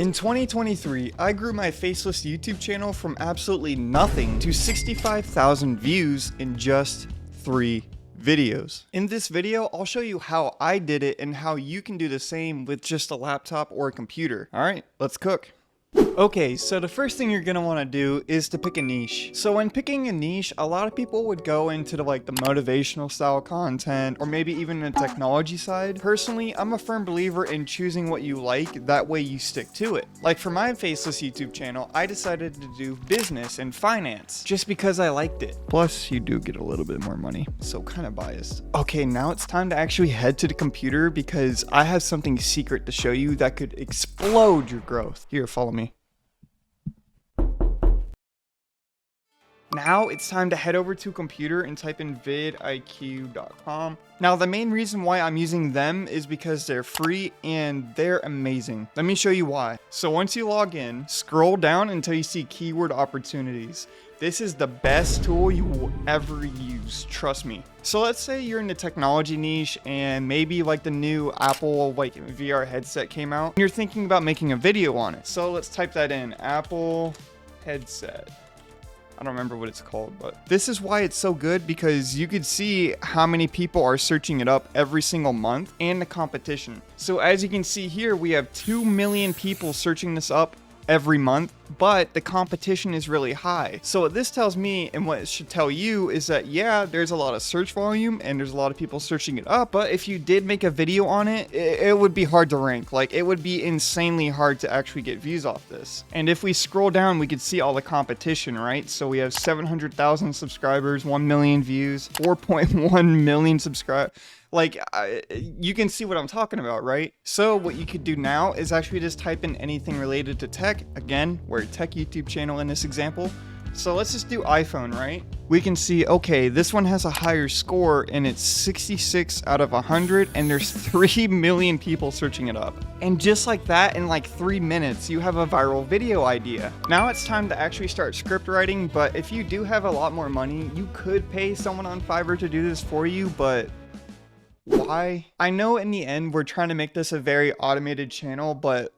In 2023, I grew my faceless YouTube channel from absolutely nothing to 65,000 views in just 3 videos. In this video, I'll show you how I did it and how you can do the same with just a laptop or a computer. All right, let's cook. Okay, so the first thing you're gonna want to do is to pick a niche. So when picking a niche, a lot of people would go into the motivational style content or maybe even the technology side. Personally, I'm a firm believer in choosing what you like, that way you stick to it. Like for my faceless YouTube channel, I decided to do business and finance just because I liked it. Plus, you do get a little bit more money, so kind of biased. Okay, now it's time to actually head to the computer because I have something secret to show you that could explode your growth. Here, follow me. Now it's time to head over to a computer and type in vidiq.com. Now the main reason why I'm using them is because they're free and they're amazing. Let me show you why. So once you log in, scroll down until you see keyword opportunities. This is the best tool you will ever use, trust me. So let's say you're in the technology niche and maybe like the new Apple VR headset came out and you're thinking about making a video on it. So let's type that in, Apple headset. I don't remember what it's called, but this is why it's so good because you could see how many people are searching it up every single month and the competition. So as you can see here, we have 2 million people searching this up every month, but the competition is really high. So what this tells me and what it should tell you is that yeah, there's a lot of search volume and there's a lot of people searching it up, but if you did make a video on it, it would be hard to rank. Like it would be insanely hard to actually get views off this. And if we scroll down, we could see all the competition, right? So we have 700,000 subscribers, 1 million views, 4.1 million subscribers. You can see what I'm talking about, right? So what you could do now is actually just type in anything related to tech. Again, we're a tech YouTube channel in this example. So let's just do iPhone, right? We can see, okay, this one has a higher score and it's 66 out of 100 and there's 3 million people searching it up. And just like that, in like 3 minutes, you have a viral video idea. Now it's time to actually start script writing, but if you do have a lot more money, you could pay someone on Fiverr to do this for you, but why? I know in the end we're trying to make this a very automated channel, but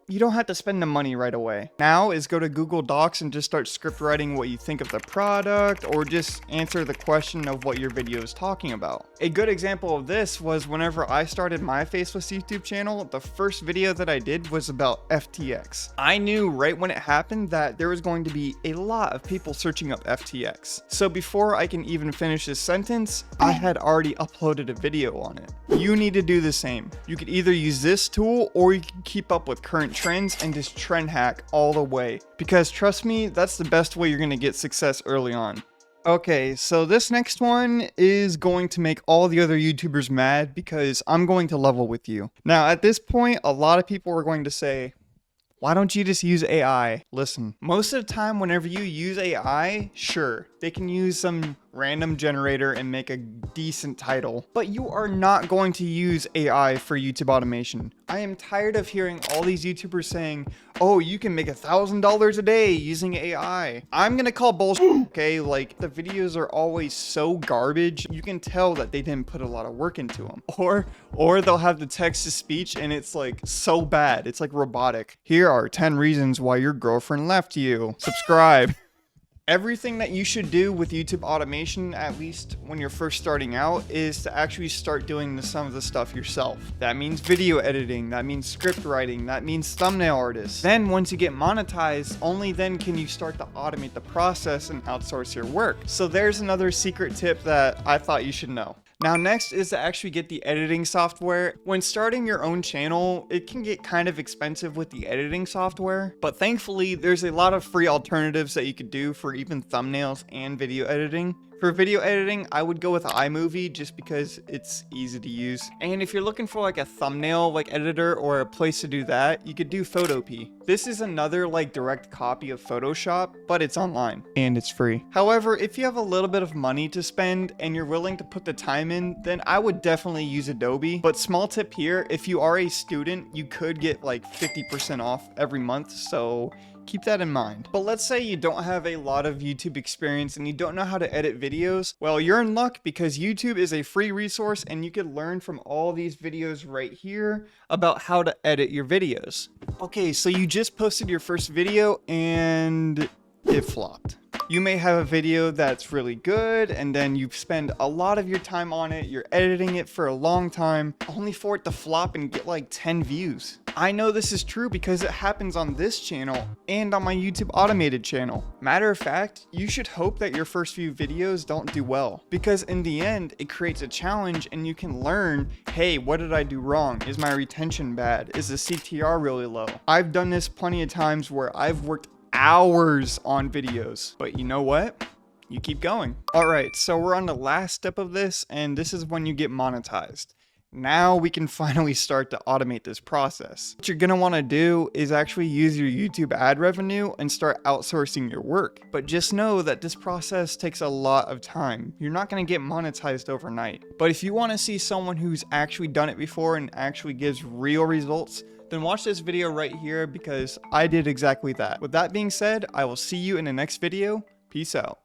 you don't have to spend the money right away. Now is go to Google Docs and just start script writing what you think of the product or just answer the question of what your video is talking about. A good example of this was whenever I started my faceless YouTube channel, the first video that I did was about FTX. I knew right when it happened that there was going to be a lot of people searching up FTX. So before I can even finish this sentence, I had already uploaded a video on it. You need to do the same. You could either use this tool or you can keep up with current trends and just trend hack all the way, because trust me, that's the best way you're going to get success early on. Okay, so this next one is going to make all the other YouTubers mad because I'm going to level with you. Now at this point, a lot of people are going to say, why don't you just use AI? Listen, most of the time whenever you use AI, sure, they can use some random generator and make a decent title, but you are not going to use AI for YouTube automation. I am tired of hearing all these YouTubers saying, oh, you can make $1,000 a day using AI. I'm gonna call bullshit, okay? Like the videos are always so garbage. You can tell that they didn't put a lot of work into them. Or they'll have the text to speech and it's like so bad. It's like robotic. Here are 10 reasons why your girlfriend left you. Subscribe. Everything that you should do with YouTube automation, at least when you're first starting out, is to actually start doing some of the stuff yourself. That means video editing, that means script writing, that means thumbnail artists. Then once you get monetized, only then can you start to automate the process and outsource your work. So there's another secret tip that I thought you should know. Now next is to actually get the editing software. When starting your own channel, it can get kind of expensive with the editing software, but thankfully there's a lot of free alternatives that you could do for even thumbnails and video editing. For video editing, I would go with iMovie just because it's easy to use. And if you're looking for like a thumbnail editor or a place to do that, you could do Photopea. This is another direct copy of Photoshop, but it's online and it's free. However, if you have a little bit of money to spend and you're willing to put the time in, then I would definitely use Adobe. But small tip here, if you are a student, you could get 50% off every month. So Keep that in mind. But let's say you don't have a lot of YouTube experience and you don't know how to edit videos. Well, you're in luck because YouTube is a free resource and you can learn from all these videos right here about how to edit your videos. Okay, so you just posted your first video and it flopped. You may have a video that's really good and then you spend a lot of your time on it, you're editing it for a long time, only for it to flop and get like 10 views. I know this is true because it happens on this channel and on my YouTube automated channel. Matter of fact, you should hope that your first few videos don't do well, because in the end, it creates a challenge and you can learn, hey, what did I do wrong? Is my retention bad? Is the CTR really low? I've done this plenty of times where I've worked hours on videos, but you know what? You keep going. All right, so we're on the last step of this, and this is when you get monetized. Now we can finally start to automate this process. What you're gonna wanna do is actually use your YouTube ad revenue and start outsourcing your work. But just know that this process takes a lot of time. You're not gonna get monetized overnight. But if you wanna see someone who's actually done it before and actually gives real results, then watch this video right here because I did exactly that. With that being said, I will see you in the next video. Peace out.